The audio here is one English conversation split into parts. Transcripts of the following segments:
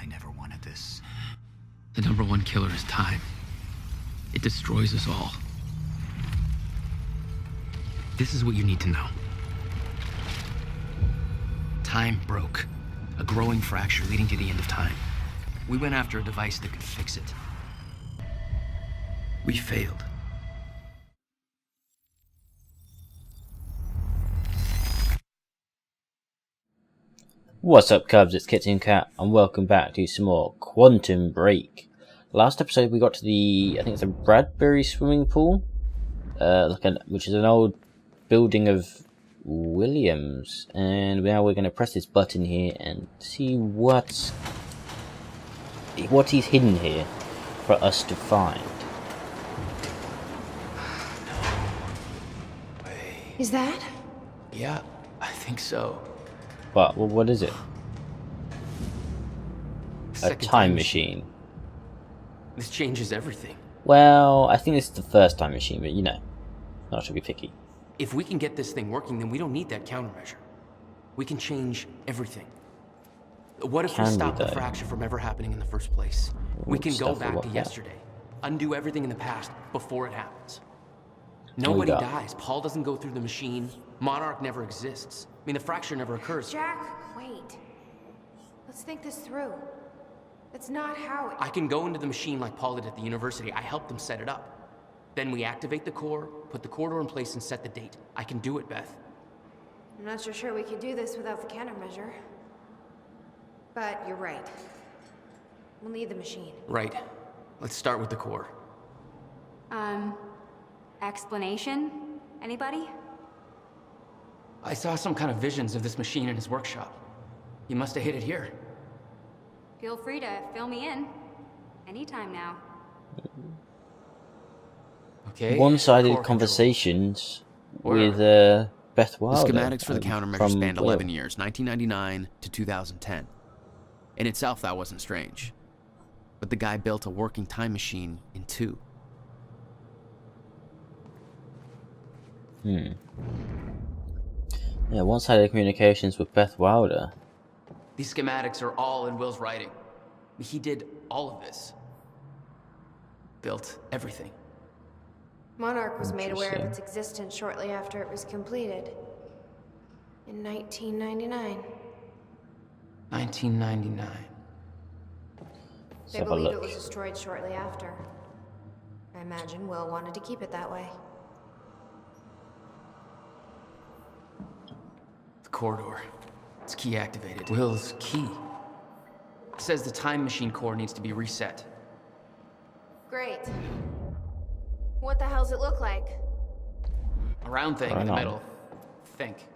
I never wanted this. The number one killer is time. It destroys us all. This is what you need to know. Time broke. A growing fracture leading to the end of time. We went after a device that could fix it. We failed. What's up, Cubs? It's Kitsune and welcome back to some more Quantum Break. Last episode we got to the, I think it's a Bradbury swimming pool, which is an old building of Williams, and now we're going to press this button here and see what he's hidden here for us to find. Is that? Yeah, I think so. But well, what is it? A time machine. This changes everything. Well, I think this is the first time machine, but you know, not to be picky. If we can get this thing working, then we don't need that countermeasure. We can change everything. What if we stop the fracture from ever happening in the first place? We can go back to yesterday, undo everything in the past before it happens. Nobody dies. Paul doesn't go through the machine. Monarch never exists. I mean, the fracture never occurs. Jack, wait. Let's think this through. That's not how it... I can go into the machine like Paul did at the university. I helped them set it up. Then we activate the core, put the corridor in place, and set the date. I can do it, Beth. I'm not so sure we can do this without the countermeasure. But you're right. We'll need the machine. Right. Let's start with the core. Explanation? Anybody? I saw some kind of visions of this machine in his workshop. He must have hid it here. Feel free to fill me in. Anytime now. Okay. One-sided conversations with Beth Wilder. The schematics for the countermeasure spanned 11 years, 1999 to 2010. In itself, that wasn't strange. But the guy built a working time machine in 2. Yeah, one-sided communications with Beth Wilder. These schematics are all in Will's writing. He did all of this. Built everything. Monarch was made aware of its existence shortly after it was completed. In 1999. 1999. They believe it was destroyed shortly after. I imagine Will wanted to keep it that way. The corridor. It's key activated. Will's key. It says the time machine core needs to be reset. Great. What the hell's it look like? A round thing in the middle. Think.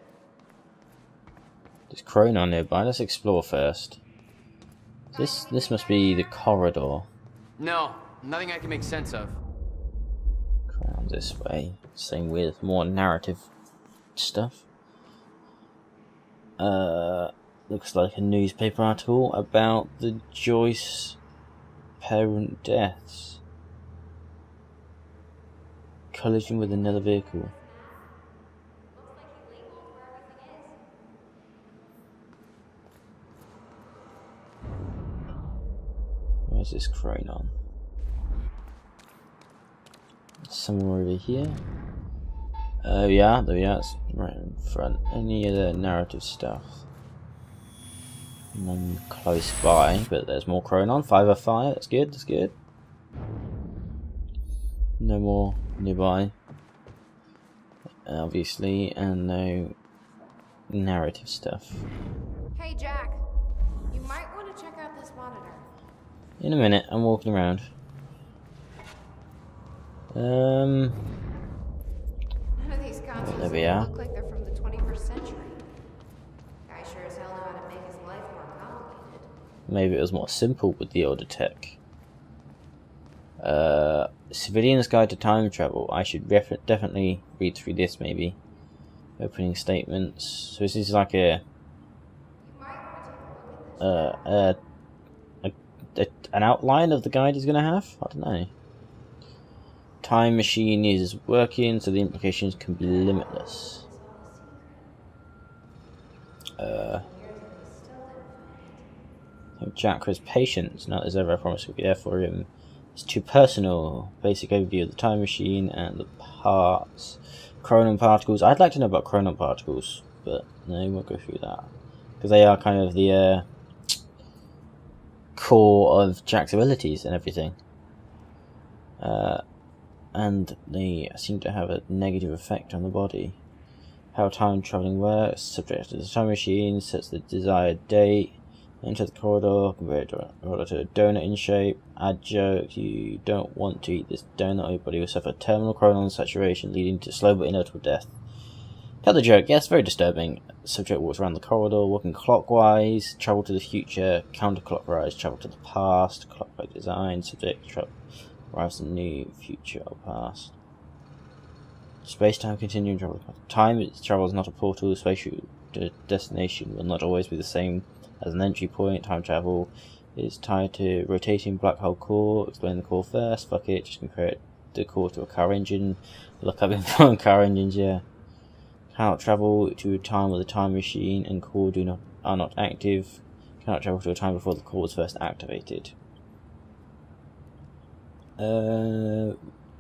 There's Chronon nearby. Let's explore first. This must be the corridor. No, nothing I can make sense of. Around this way. Same with more narrative stuff. Looks like a newspaper article about the Joyce parent deaths. Collision with another vehicle. Where's this Chronon? Somewhere over here. Oh yeah, there we are. It's right in front. Any other narrative stuff? None close by, but there's more Chronon. 5 of fire. That's good. That's good. No more nearby, obviously, and no narrative stuff. Hey Jack, you might want to check out this monitor. In a minute, I'm walking around. None of these consoles there we are. look like they're from the 21st century. Guy sure as hell know how to make his life more complicated. Maybe it was more simple with the older tech. Civilian's Guide to Time Travel. I should definitely read through this, maybe. Opening statements. So this is like an outline of the guide he's going to have? I don't know. Time machine is working, so the implications can be limitless. Jack has patience. Not as ever, I promise we'll be there for him. It's too personal. Basic overview of the time machine and the parts. Chronon particles. I'd like to know about chronon particles, but no, we won't go through that. Because they are kind of the core of Jack's abilities and everything. And they seem to have a negative effect on the body. How time traveling works, subject to the time machine, sets the desired date, enter the corridor, compare it to a donut in shape, add joke, you don't want to eat this donut, your body will suffer terminal chronon saturation leading to slow but inevitable death. Tell the joke, yes, very disturbing. Subject walks around the corridor, walking clockwise, travel to the future, counterclockwise, travel to the past, clockwise design, subject arrives in the new future or past. Space-time continuum travel. Time travel is not a portal. The spatial destination will not always be the same as an entry point. Time travel is tied to rotating black hole core. Explain the core first. Fuck it. Just compare the core to a car engine. Look up info on car engines. Yeah. Cannot travel to a time where the time machine and core are not active. Cannot travel to a time before the core was first activated. Talking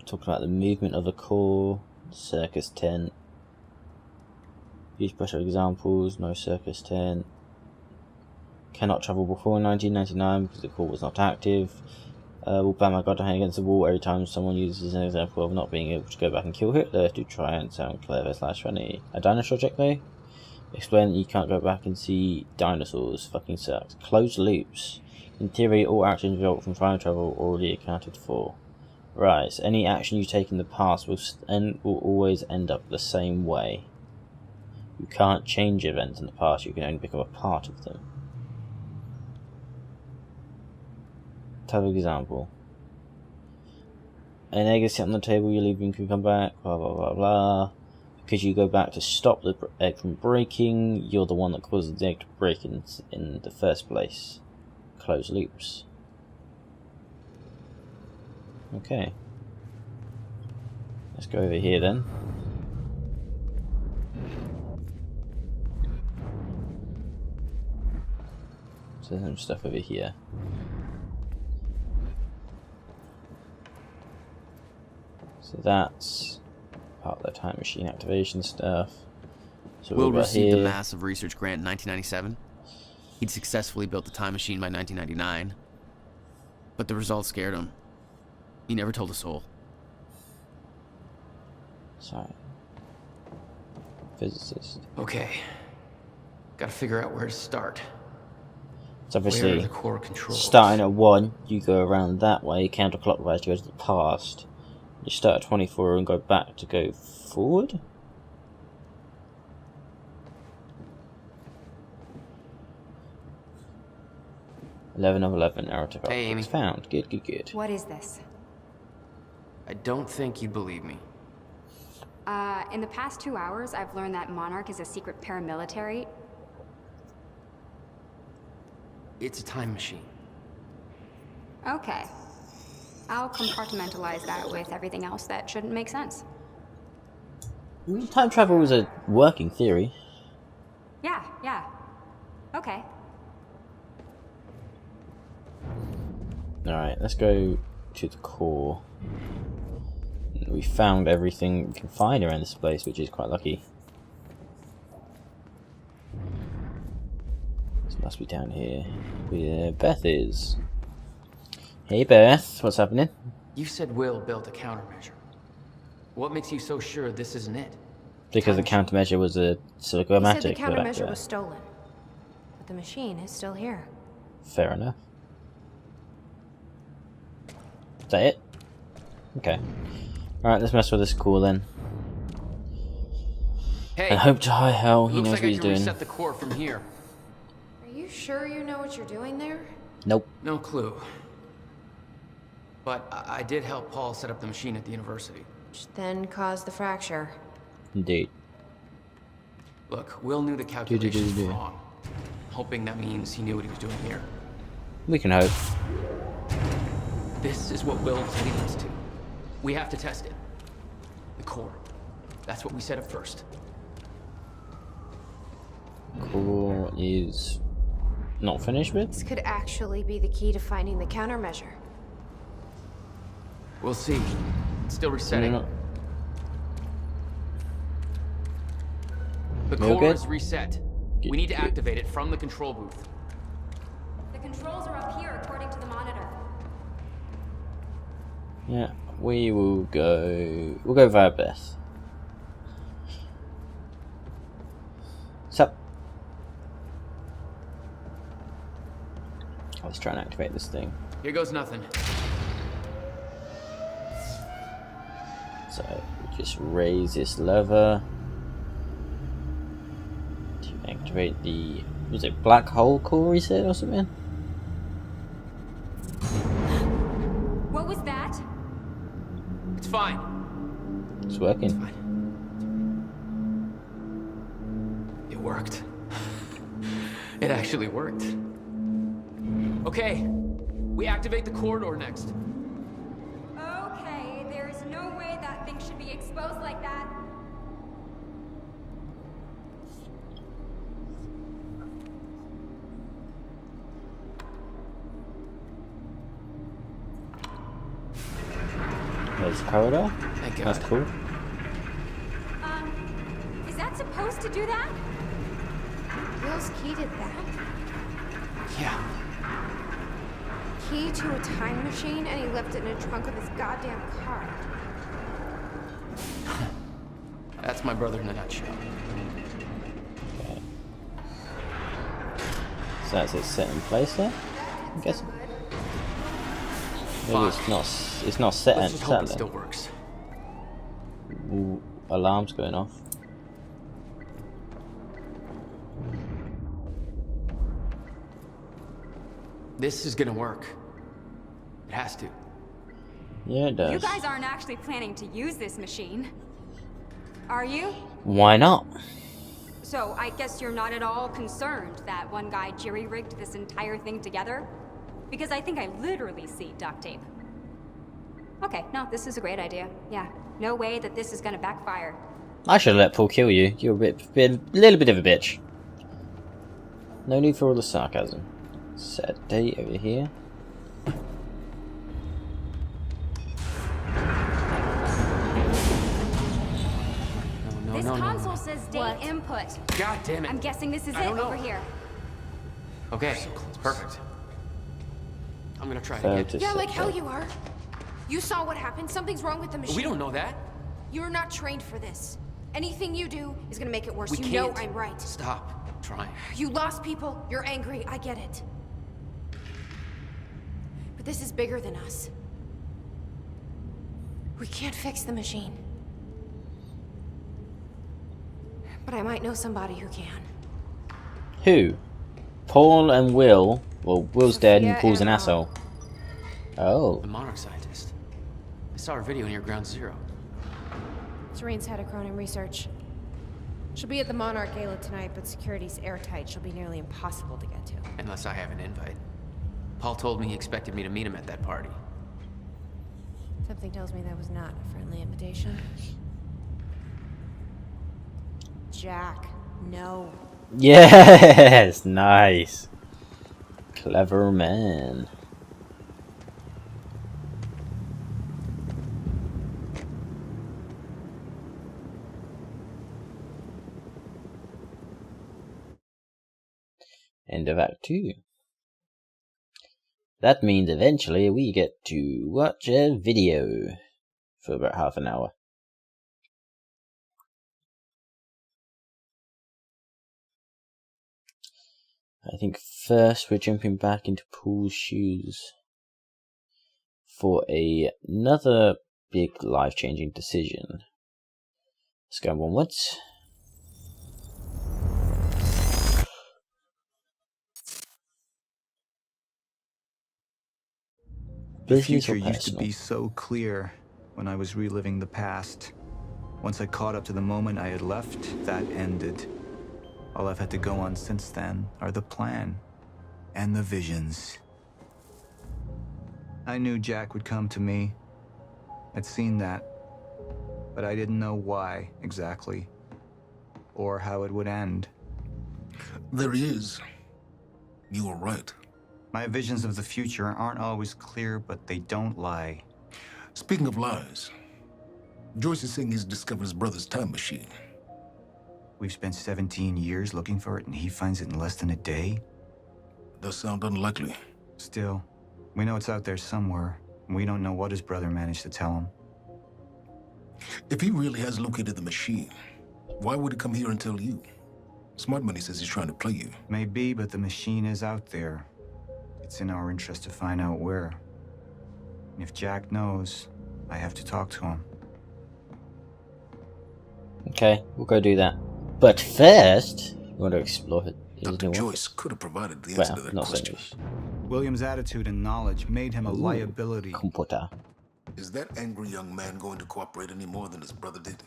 about the movement of the core. Circus tent. Use special examples. No circus tent. Cannot travel before 1999 because the core was not active. Will bang my goddamn hand against the wall every time someone uses an example of not being able to go back and kill Hitler to try and sound clever / funny. A dinosaur check though? Explain that you can't go back and see dinosaurs. Fucking sucks. Closed loops. In theory, all actions result from time travel already accounted for. Right, so any action you take in the past will always end up the same way. You can't change events in the past, you can only become a part of them. Type of example. An egg is set on the table, you leave and can come back, blah blah blah blah. Because you go back to stop the egg from breaking, you're the one that causes the egg to break in the first place. Closed loops. Okay. Let's go over here then. So there's some stuff over here. So that's part of the time machine activation stuff. So Will received a massive research grant in 1997. He'd successfully built the time machine by 1999. But the results scared him. He never told a soul. Sorry. Physicist. Okay. Gotta figure out where to start. It's obviously where are the core controls? Starting at 1, you go around that way, counterclockwise to go to the past. You start at 24 and go back to go forward? Eleven of 11 artifact Hey, Amy. found. Good, good, good. What is this? I don't think you'd believe me. In the past 2 hours, I've learned that Monarch is a secret paramilitary. It's a time machine. Okay. I'll compartmentalize that with everything else that shouldn't make sense. Time travel was a working theory. Yeah. Okay. Alright, let's go to the core. We found everything we can find around this place, which is quite lucky. This must be down here where Beth is. Hey Beth, what's happening? You said Will built a countermeasure. What makes you so sure this isn't it? Because the countermeasure was a He silicomatic. said the countermeasure was stolen, but the machine is still here. Fair enough. Is that it? Okay. Alright, let's mess with this core then. Hey, And hope to high hell he looks knows like what I he's can doing. reset the core from here. Are you sure you know what you're doing there? Nope. No clue. But I did help Paul set up the machine at the university. Which then caused the fracture. Indeed. Look, Will knew the calculations were wrong. Hoping that means he knew what he was doing here. We can hope. This is what Will leading us to. We have to test it. The core. That's what we set up first. Core is not finished with? This could actually be the key to finding the countermeasure. We'll see. It's still resetting. No. The You core okay? is reset. We need to activate it from the control booth. The controls are up here according to the monitor. Yeah, we'll go via Beth. So let's try and activate this thing. Here goes nothing. So we just raise this lever to activate the, was it black hole core he said or something? What was that? It's fine. It's working. It worked. It actually worked. Okay, we activate the corridor next. Okay, there's no way that thing should be exposed like that. There's the corridor. Thank God. That's cool. Is that supposed to do that? Will's key did that? Yeah. Key to a time machine, and he left it in the trunk of his goddamn car. That's my brother in a nutshell. Okay. So that's it set in place there? I'm guessing. Maybe it's not set Let's in just hope it set still then. works. Ooh, alarm's going off. This is gonna work. It has to. Yeah, it does. You guys aren't actually planning to use this machine, are you? Why not? So I guess you're not at all concerned that one guy jerry-rigged this entire thing together? Because I think I literally see duct tape. Okay, no, this is a great idea. Yeah, no way that this is gonna backfire. I should have let Paul kill you. You're a little bit of a bitch. No need for all the sarcasm. Set date over here. This No. console says date input. God damn it. I'm guessing this is I it don't know. over here. Okay, it's perfect. I'm gonna try it Fair again. to Yeah, set like hell date. you are. You saw what happened. Something's wrong with the machine. We don't know that. You're not trained for this. Anything you do is gonna make it worse. We You can't. know I'm right. Stop trying. You lost people. You're angry. I get it. But this is bigger than us. We can't fix the machine. But I might know somebody who can. Who? Paul and Will. Well, Will's dead and Sophia Paul's an and asshole. Oh. The monarch scientist. I saw her video near Ground Zero. Serene's had a Cronin research. She'll be at the Monarch Gala tonight, but security's airtight. She'll be nearly impossible to get to. Unless I have an invite. Paul told me he expected me to meet him at that party. Something tells me that was not a friendly invitation. Jack, no. Yes! Nice. Clever man. End of Act 2. That means eventually we get to watch a video for about half an hour. I think first we're jumping back into Paul's shoes for another big life-changing decision. Let's go onwards. The Business or future used to personal? be so clear when I was reliving the past. Once I caught up to the moment I had left, that ended. All I've had to go on since then are the plan and the visions. I knew Jack would come to me. I'd seen that, but I didn't know why exactly, or how it would end. There he is. You were right. My visions of the future aren't always clear, but they don't lie. Speaking of lies, Joyce is saying he's discovered his brother's time machine. We've spent 17 years looking for it, and he finds it in less than a day? Does sound unlikely. Still, we know it's out there somewhere, and we don't know what his brother managed to tell him. If he really has located the machine, why would he come here and tell you? Smart Money says he's trying to play you. Maybe, but the machine is out there. It's in our interest to find out where. And if Jack knows, I have to talk to him. Okay, we'll go do that. But first, we want to explore it. Dr. Joyce could have provided the answer to that not question. so William's attitude and knowledge made him a liability. Computer. Is that angry young man going to cooperate any more than his brother did?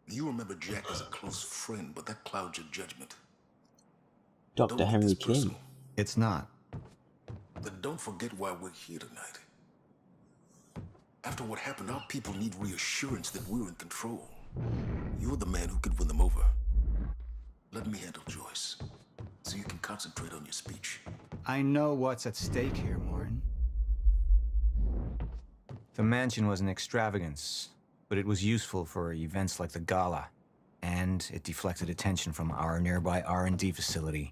You remember Jack as a close friend, but that clouds your judgment. Dr. Don't Henry take this King. personal. It's not. Then don't forget why we're here tonight. After what happened, our people need reassurance that we're in control. You're the man who could win them over. Let me handle Joyce, so you can concentrate on your speech. I know what's at stake here, Martin. The mansion was an extravagance, but it was useful for events like the gala, and it deflected attention from our nearby R&D facility.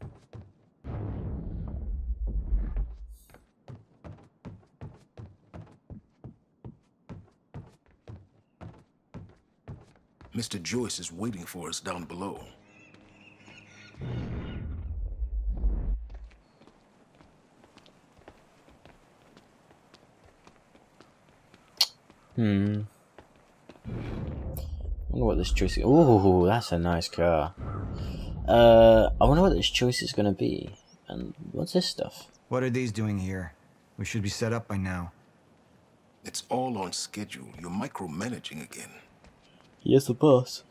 Mr. Joyce is waiting for us down below. I wonder what this choice is. Ooh, that's a nice car. I wonder what this choice is going to be. And what's this stuff? What are these doing here? We should be set up by now. It's all on schedule. You're micromanaging again. Yes, the boss.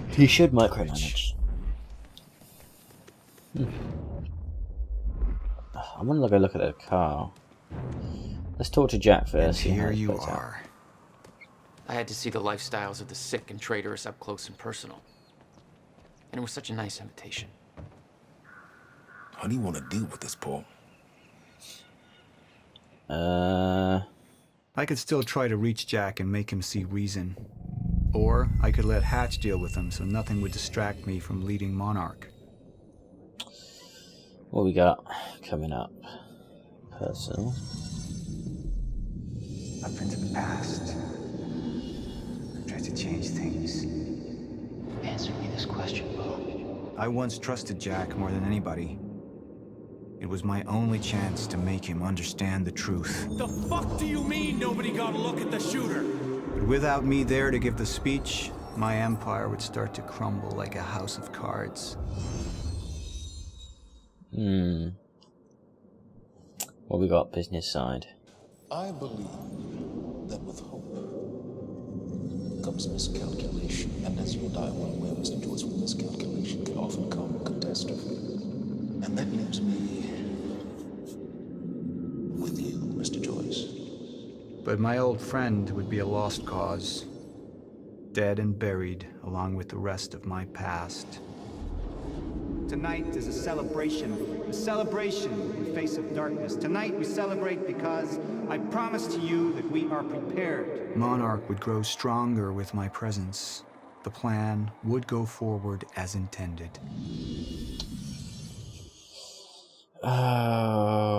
He should micromanage. I want to go look at a car. Let's talk to Jack first. And here you are. I had to see the lifestyles of the sick and traitorous up close and personal. And it was such a nice invitation. How do you want to deal with this, Paul? I could still try to reach Jack and make him see reason. Or I could let Hatch deal with him so nothing would distract me from leading Monarch. What we got coming up? Personal. Up into the past. Tried to change things. Answer me this question, Paul. I once trusted Jack more than anybody. It was my only chance to make him understand the truth. The fuck do you mean nobody got a look at the shooter? But without me there to give the speech, my empire would start to crumble like a house of cards. What we got business side? I believe that with hope comes miscalculation, and as you and I well aware, Mr. Joyce, with miscalculation can often come catastrophe. And that leaves me with you, Mr. Joyce. But my old friend would be a lost cause. Dead and buried, along with the rest of my past. Tonight is a celebration in the face of darkness. Tonight we celebrate because I promise to you that we are prepared. Monarch would grow stronger with my presence. The plan would go forward as intended. Oh.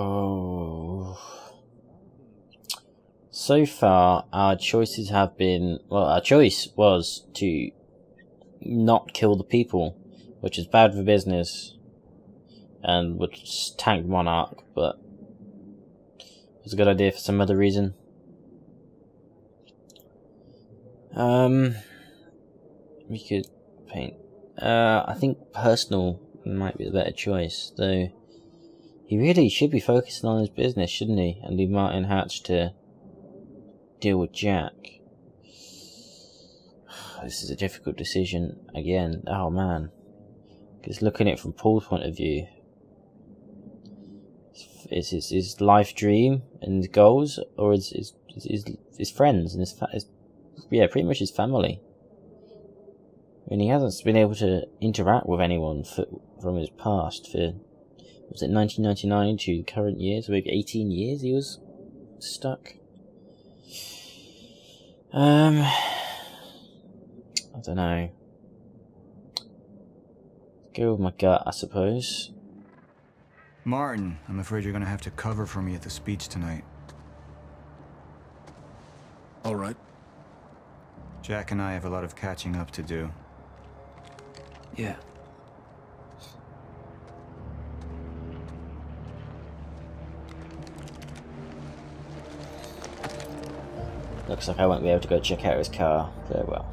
So far, our choices have been... Well, our choice was to not kill the people, which is bad for business, and which tanked Monarch, but it was a good idea for some other reason. We could paint. I think personal might be the better choice, though. He really should be focusing on his business, shouldn't he? And leave Martin Hatch to deal with Jack. This is a difficult decision again. Oh man. Because looking at it from Paul's point of view, is his life dream and his goals, or his friends and his pretty much his family. And he hasn't been able to interact with anyone from his past for, was it 1999 to current years? Maybe 18 years he was stuck. I don't know. Go with my gut, I suppose. Martin, I'm afraid you're gonna have to cover for me at the speech tonight. All right. Jack and I have a lot of catching up to do. Yeah. Looks like I won't be able to go check out his car. Very well.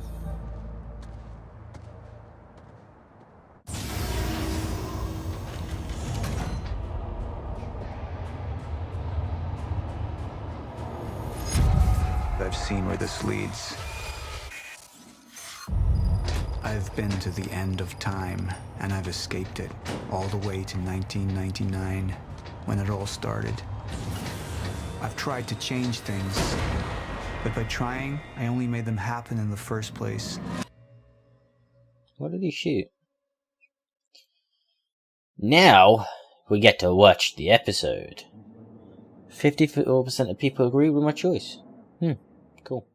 I've seen where this leads. I've been to the end of time, and I've escaped it, all the way to 1999, when it all started. I've tried to change things, but by trying, I only made them happen in the first place. What did he shoot? Now, we get to watch the episode. 54% of people agree with my choice. Cool.